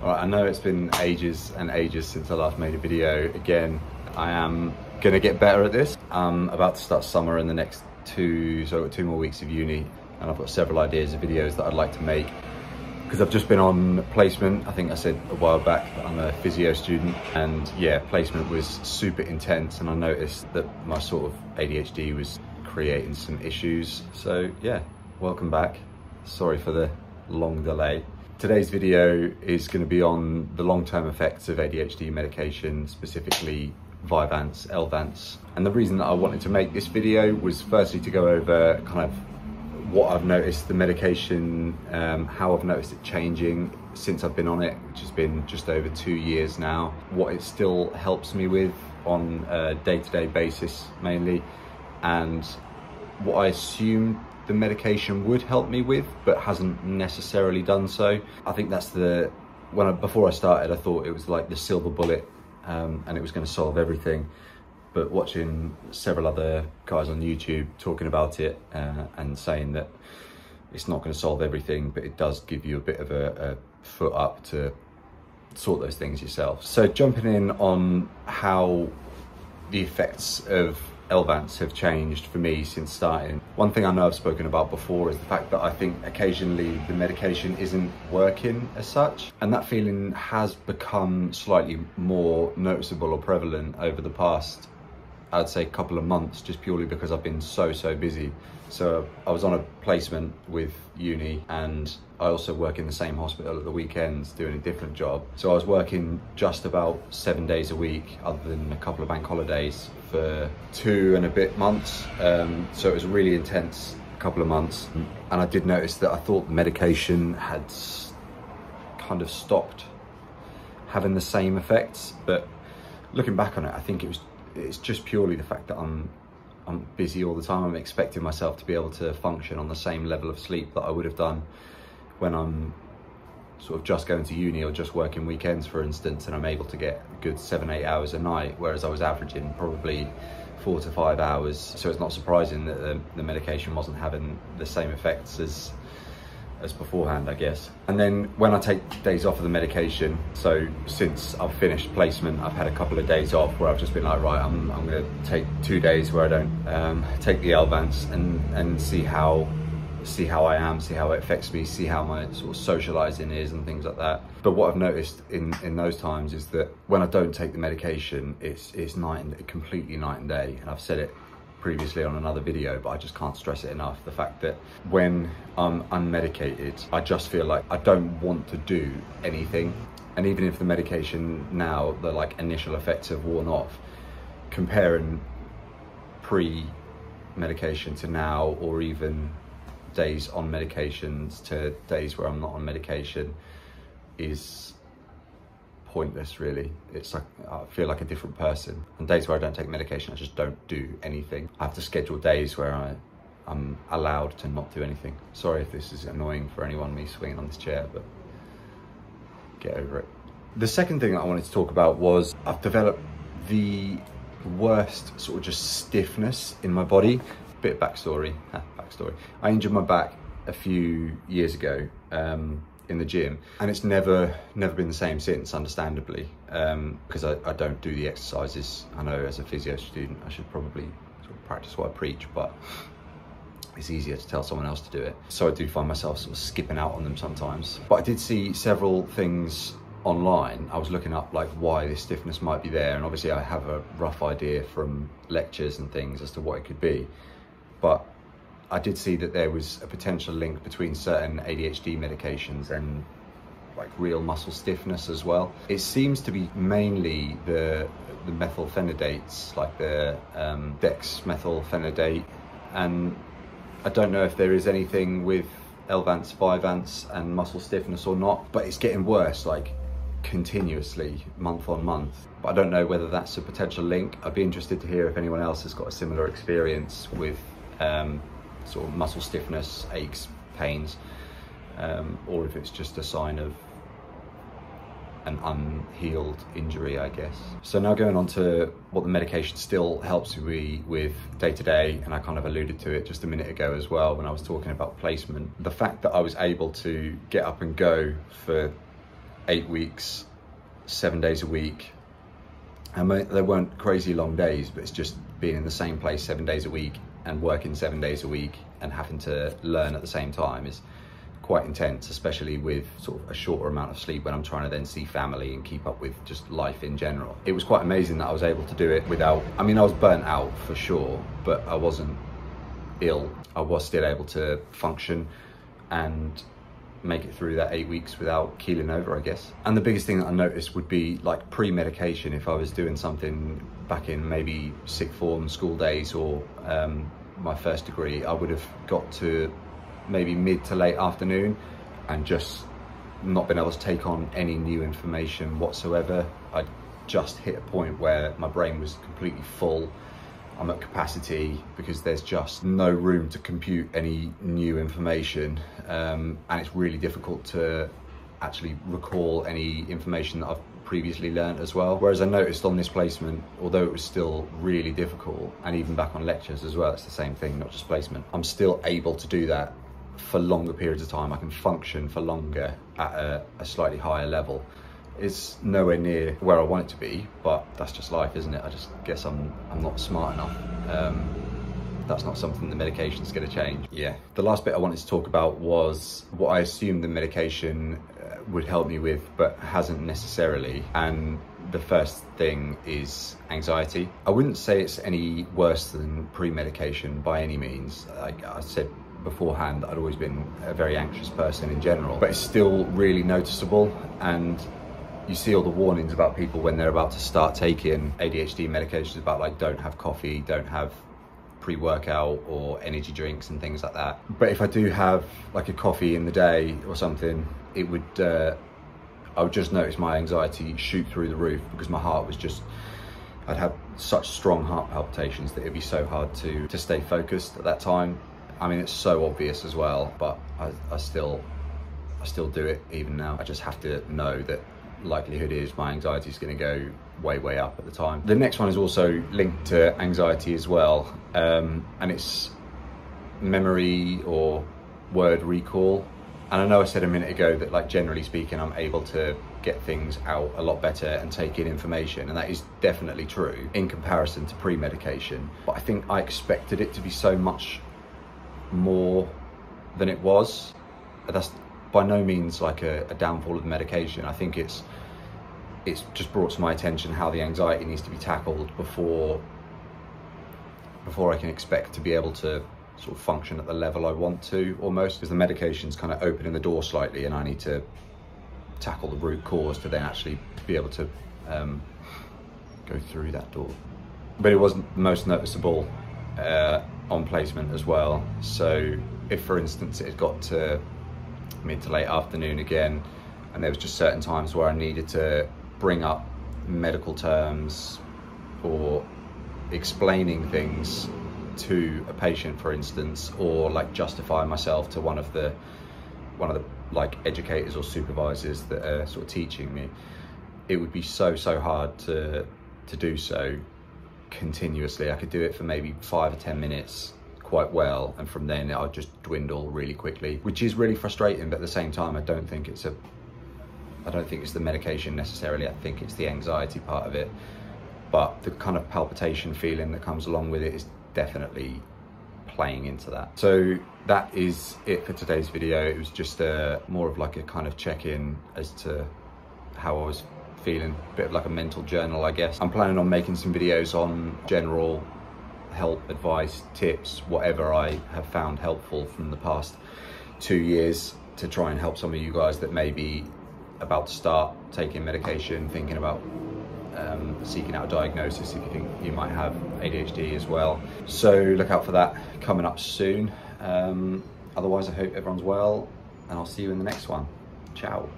Alright, I know it's been ages and ages since I last made a video. Again, I am gonna get better at this. I'm about to start summer in the next so I've got 2 more weeks of uni, and I've got several ideas of videos that I'd like to make because I've just been on placement. I think I said a while back that I'm a physio student, and yeah, placement was super intense, and I noticed that my sort of ADHD was creating some issues. So yeah, welcome back. Sorry for the long delay. Today's video is going to be on the long-term effects of ADHD medication, specifically Vyvanse, Elvanse. And the reason that I wanted to make this video was firstly to go over kind of what I've noticed the medication, how I've noticed it changing since I've been on it, which has been just over 2 years now, what it still helps me with on a day-to-day basis mainly, and what I assumed the medication would help me with, but hasn't necessarily done so. I think that's before I started, I thought it was like the silver bullet, and it was going to solve everything. But watching several other guys on YouTube talking about it and saying that it's not going to solve everything, but it does give you a bit of a foot up to sort those things yourself. So jumping in on how the effects of Elvanse have changed for me since starting. One thing I know I've spoken about before is the fact that I think occasionally the medication isn't working as such, and that feeling has become slightly more noticeable or prevalent over the past, I'd say, couple of months, just purely because I've been so busy. So I was on a placement with uni, and I also work in the same hospital at the weekends doing a different job. So I was working just about 7 days a week, other than a couple of bank holidays, for 2 and a bit months. So it was a really intense couple of months. And I did notice that I thought the medication had kind of stopped having the same effects. But looking back on it, I think it's just purely the fact that I'm busy all the time. I'm expecting myself to be able to function on the same level of sleep that I would have done when I'm sort of just going to uni or just working weekends, for instance, and I'm able to get a good 7-8 hours a night, whereas I was averaging probably 4 to 5 hours. So it's not surprising that the medication wasn't having the same effects as beforehand, I guess. And then when I take days off of the medication, so since I've finished placement, I've had a couple of days off where I've just been like, right, I'm gonna take 2 days where I don't take the Elvanse and see how I am, see how it affects me, see how my sort of socializing is and things like that. But what I've noticed in those times is that when I don't take the medication, it's completely night and day. And I've said it previously on another video, but I just can't stress it enough. The fact that when I'm unmedicated, I just feel like I don't want to do anything. And even if the medication now, the like initial effects have worn off, comparing pre-medication to now, or even days on medications to days where I'm not on medication, is pointless, really. It's like I feel like a different person. On days where I don't take medication, I just don't do anything. I have to schedule days where I'm allowed to not do anything. Sorry if this is annoying for anyone, me swinging on this chair, but get over it. The second thing that I wanted to talk about was I've developed the worst sort of just stiffness in my body. Bit of backstory. I injured my back a few years ago in the gym, and it's never been the same since, understandably, because I don't do the exercises. I know as a physio student I should probably sort of practice what I preach, but it's easier to tell someone else to do it. So I do find myself sort of skipping out on them sometimes. But I did see several things online. I was looking up like why this stiffness might be there, and obviously I have a rough idea from lectures and things as to what it could be. But I did see that there was a potential link between certain ADHD medications and like real muscle stiffness as well. It seems to be mainly the methylphenidates, like the dexmethylphenidate, and I don't know if there is anything with Elvanse, Vyvanse and muscle stiffness or not, but it's getting worse like continuously, month on month. But I don't know whether that's a potential link. I'd be interested to hear if anyone else has got a similar experience with sort of muscle stiffness, aches, pains, or if it's just a sign of an unhealed injury, I guess. So now going on to what the medication still helps me with day to day, and I kind of alluded to it just a minute ago as well when I was talking about placement. The fact that I was able to get up and go for 8 weeks, 7 days a week. And they weren't crazy long days, but it's just being in the same place 7 days a week and working 7 days a week and having to learn at the same time is quite intense, especially with sort of a shorter amount of sleep when I'm trying to then see family and keep up with just life in general. It was quite amazing that I was able to do it without, I mean, I was burnt out for sure, but I wasn't ill. I was still able to function and make it through that 8 weeks without keeling over, I guess. And the biggest thing that I noticed would be like pre-medication. If I was doing something back in maybe sixth form, school days, or my first degree, I would have got to maybe mid to late afternoon and just not been able to take on any new information whatsoever. I just hit a point where my brain was completely full. I'm at capacity because there's just no room to compute any new information, and it's really difficult to actually recall any information that I've previously learned as well. Whereas I noticed on this placement, although it was still really difficult, and even back on lectures as well, it's the same thing, not just placement, I'm still able to do that for longer periods of time. I can function for longer at a slightly higher level. It's nowhere near where I want it to be, but that's just life, isn't it? I just guess I'm not smart enough. That's not something the medication's going to change. Yeah. The last bit I wanted to talk about was what I assumed the medication would help me with, but hasn't necessarily. And the first thing is anxiety. I wouldn't say it's any worse than pre-medication by any means. Like I said beforehand, I'd always been a very anxious person in general, but it's still really noticeable. And you see all the warnings about people when they're about to start taking ADHD medications about like, don't have coffee, don't have pre-workout or energy drinks and things like that. But if I do have like a coffee in the day or something, it would, I would just notice my anxiety shoot through the roof because my heart was just, I'd have such strong heart palpitations that it'd be so hard to stay focused at that time. I mean, it's so obvious as well, but I still do it even now. I just have to know that likelihood is my anxiety is going to go way up at the time. The next one is also linked to anxiety as well, and it's memory or word recall. And I know I said a minute ago that, like, generally speaking, I'm able to get things out a lot better and take in information, and that is definitely true in comparison to pre-medication. But I think I expected it to be so much more than it was. That's by no means like a downfall of the medication. I think it's just brought to my attention how the anxiety needs to be tackled before I can expect to be able to sort of function at the level I want to, almost, because the medication's kind of opening the door slightly and I need to tackle the root cause to then actually be able to go through that door. But it wasn't the most noticeable on placement as well. So if, for instance, it had got to mid to late afternoon again, and there was just certain times where I needed to bring up medical terms or explaining things to a patient, for instance, or like justify myself to one of the like educators or supervisors that are sort of teaching me, it would be so hard to do so continuously. I could do it for maybe 5 or 10 minutes quite well, and from then I'll just dwindle really quickly, which is really frustrating. But at the same time, I don't think it's the medication necessarily. I think it's the anxiety part of it, but the kind of palpitation feeling that comes along with it is definitely playing into that. So that is it for today's video. It was just more of like a kind of check-in as to how I was feeling, a bit of like a mental journal, I guess. I'm planning on making some videos on general help, advice, tips, whatever I have found helpful from the past 2 years to try and help some of you guys that may be about to start taking medication, thinking about seeking out a diagnosis if you think you might have ADHD as well. So look out for that coming up soon. Otherwise, I hope everyone's well, and I'll see you in the next one. Ciao.